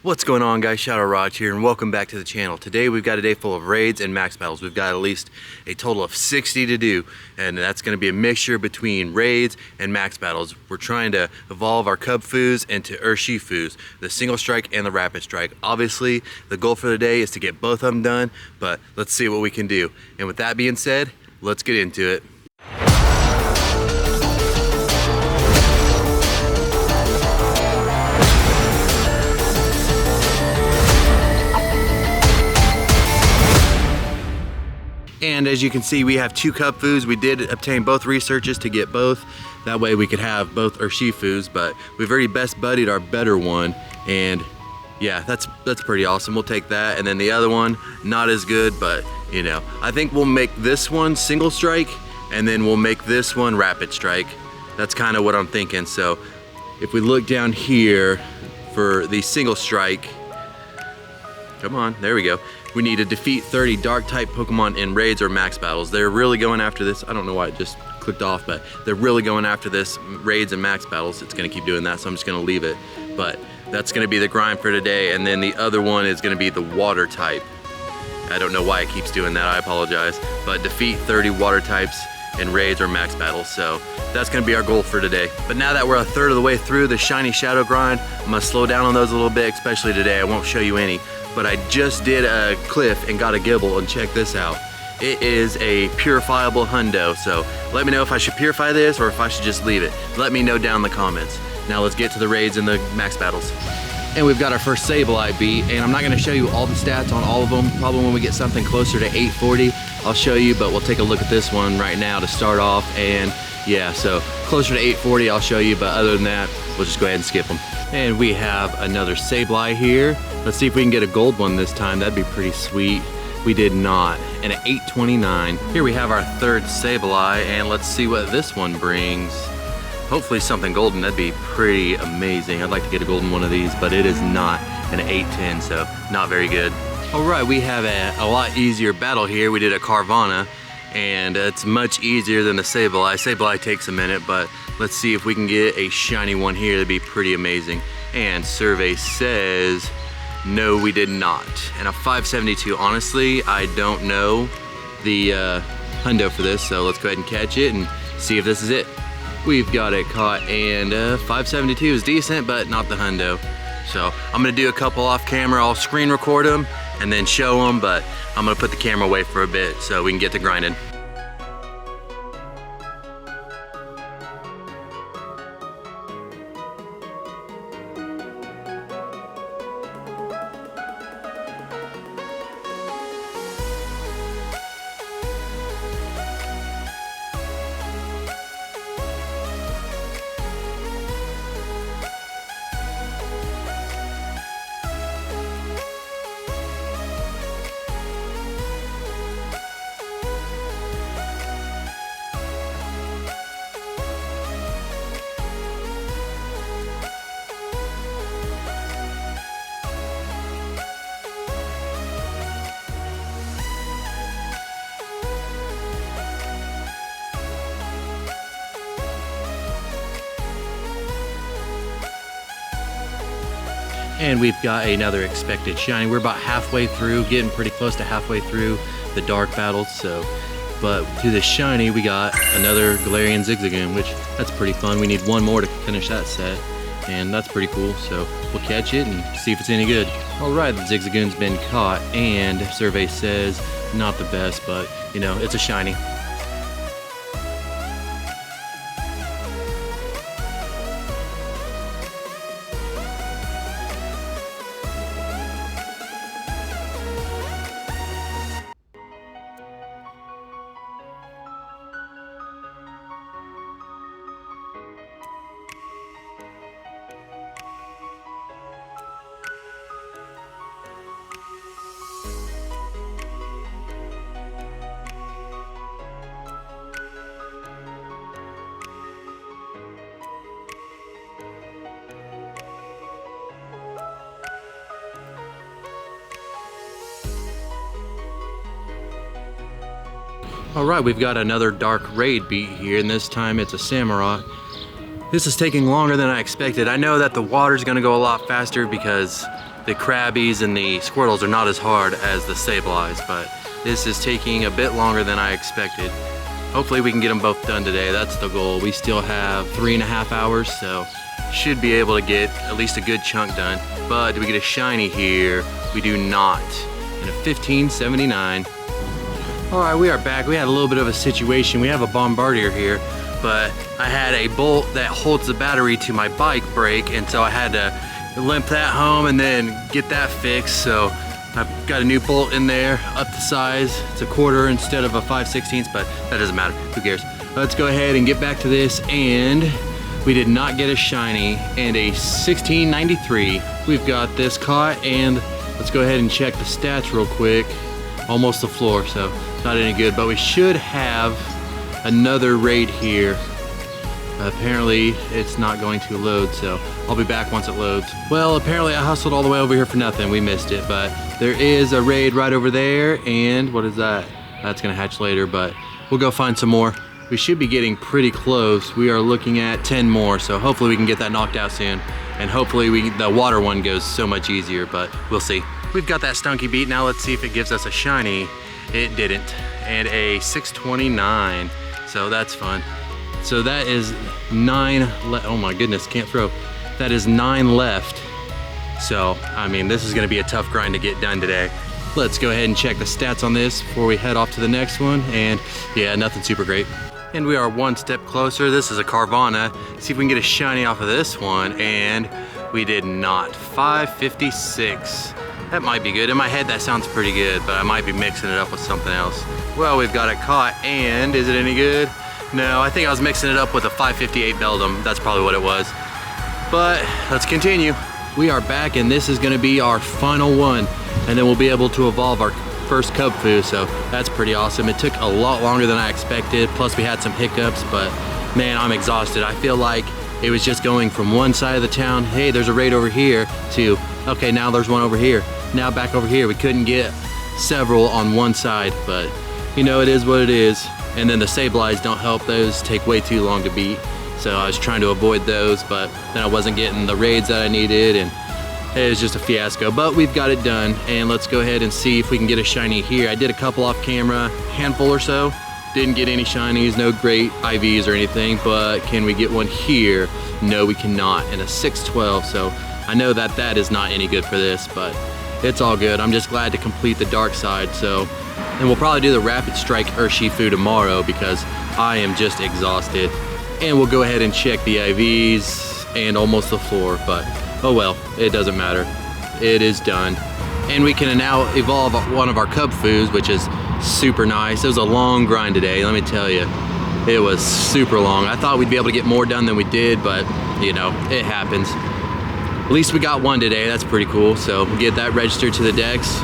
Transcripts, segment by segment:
What's going on, guys? Shadow Raj here, and welcome back to the channel. Today we've got a day full of raids and max battles. We've got at least a total of 60 to do, and that's going to be a mixture between raids and max battles. We're trying to evolve our Kubfus into Urshifus, the Single Strike and the Rapid Strike. Obviously, the goal for the day is to get both of them done, but let's see what we can do. And with that being said, let's get into it. And as you can see, we have two Kubfus. We did obtain both researches to get both. That way we could have both Urshifus, but we've already best buddied our better one. And yeah, that's pretty awesome. We'll take that. And then the other one, not as good, but you know, I think we'll make this one Single Strike, and then we'll make this one Rapid Strike. That's kind of what I'm thinking. So if we look down here for the Single Strike, come on, there we go. We need to defeat 30 dark type Pokemon in raids or max battles. They're really going after this. I don't know why it just clicked off, but they're really going after this raids and max battles. It's gonna keep doing that, so I'm just gonna leave it. But that's gonna be the grind for today. And then the other one is gonna be the water type. I don't know why it keeps doing that, I apologize. But defeat 30 water types in raids or max battles. So that's gonna be our goal for today. But now that we're a third of the way through the shiny shadow grind, I'm gonna slow down on those a little bit, especially today. I won't show you any. But I just did a cliff and got a gibble, and check this out. It is a purifiable hundo, so let me know if I should purify this or if I should just leave it. Let me know down in the comments. Now let's get to the raids and the max battles. And we've got our first Sableye beat, and I'm not gonna show you all the stats on all of them. Probably when we get something closer to 840, I'll show you, but we'll take a look at this one right now to start off. And yeah, so closer to 840 I'll show you, but other than that, we'll just go ahead and skip them. And we have another Sableye here. Let's see if we can get a gold one this time. That'd be pretty sweet. We did not. And at 829, here we have our third Sableye, and let's see what this one brings. Hopefully something golden. That'd be pretty amazing. I'd like to get a golden one of these, but it is not an 810, so not very good. All right, we have a lot easier battle here. We did a Carvana, and it's much easier than the Sableye. Sableye takes a minute, but let's see if we can get a shiny one here. That'd be pretty amazing. And survey says, no, we did not. And a 572. Honestly, I don't know the hundo for this, so let's go ahead and catch it and see if this is it. We've got it caught, and 572 is decent, but not the hundo. So I'm gonna do a couple off camera. I'll screen record them and then show them, but I'm gonna put the camera away for a bit so we can get to grinding. And we've got another expected shiny. We're about halfway through, getting pretty close to halfway through the dark battles. So, but to the shiny, we got another Galarian Zigzagoon, which that's pretty fun. We need one more to finish that set, and that's pretty cool. So we'll catch it and see if it's any good. All right, the Zigzagoon's been caught, and survey says not the best, but you know, it's a shiny. All right, we've got another dark raid beat here, and this time it's a Samurott. This is taking longer than I expected. I know that the water's gonna go a lot faster because the crabbies and the squirtles are not as hard as the Sableyes, but this is taking a bit longer than I expected. Hopefully we can get them both done today. That's the goal. We still have 3.5 hours, so should be able to get at least a good chunk done. But do we get a shiny here? We do not. And a 1579. All right, we are back. We had a little bit of a situation. We have a Bombardier here, but I had a bolt that holds the battery to my bike brake, and so I had to limp that home and then get that fixed. So I've got a new bolt in there, up the size. It's a 1/4 instead of a 5/16, but that doesn't matter. Who cares? Let's go ahead and get back to this, and we did not get a shiny and a 1693. We've got this caught, and let's go ahead and check the stats real quick. Almost the floor, so not any good, but we should have another raid here. Apparently it's not going to load, so I'll be back once it loads. Well, apparently I hustled all the way over here for nothing. We missed it, but there is a raid right over there, and what is that? That's gonna hatch later, but we'll go find some more. We should be getting pretty close. We are looking at 10 more, so hopefully we can get that knocked out soon. And hopefully the water one goes so much easier, but we'll see. We've got that stunky beat. Now let's see if it gives us a shiny. It didn't. And a 629, so that's fun. So that is 9 left. Oh my goodness, can't throw. That is 9 left. So, I mean, this is gonna be a tough grind to get done today. Let's go ahead and check the stats on this before we head off to the next one. And yeah, nothing super great. And we are one step closer. This is a Carvana. See if we can get a shiny off of this one. And we did not. 556. That might be good. In my head, that sounds pretty good, but I might be mixing it up with something else. Well, we've got it caught, and is it any good? No, I think I was mixing it up with a 558 Beldum. That's probably what it was. But let's continue. We are back, and this is gonna be our final one, and then we'll be able to evolve our first Kubfu, so that's pretty awesome. It took a lot longer than I expected, plus we had some hiccups, but man, I'm exhausted. I feel like it was just going from one side of the town, hey, there's a raid over here, to, okay, now there's one over here. Now back over here. We couldn't get several on one side, but you know, it is what it is. And then the Sableyes don't help. Those take way too long to beat. So I was trying to avoid those, but then I wasn't getting the raids that I needed, and it was just a fiasco. But we've got it done, and let's go ahead and see if we can get a shiny here. I did a couple off camera, handful or so. Didn't get any shinies, no great IVs or anything, but can we get one here? No, we cannot. And a 612, so I know that that is not any good for this, but it's all good. I'm just glad to complete the dark side. So, and we'll probably do the Rapid Strike Urshifu tomorrow because I am just exhausted. And we'll go ahead and check the IVs and almost the floor, but oh well, it doesn't matter. It is done. And we can now evolve one of our Kubfus, which is super nice. It was a long grind today, let me tell you. It was super long. I thought we'd be able to get more done than we did, but you know, it happens. At least we got one today, that's pretty cool. So we'll get that registered to the decks.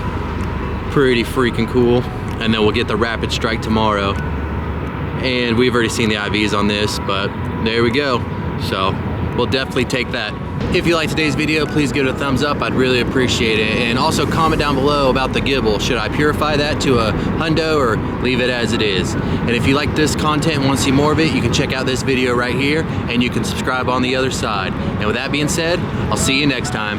Pretty freaking cool. And then we'll get the Rapid Strike tomorrow. And we've already seen the IVs on this, but there we go. So we'll definitely take that. If you liked today's video, please give it a thumbs up. I'd really appreciate it. And also comment down below about the Gibble. Should I purify that to a hundo or leave it as it is? And if you like this content and want to see more of it, you can check out this video right here, and you can subscribe on the other side. And with that being said, I'll see you next time.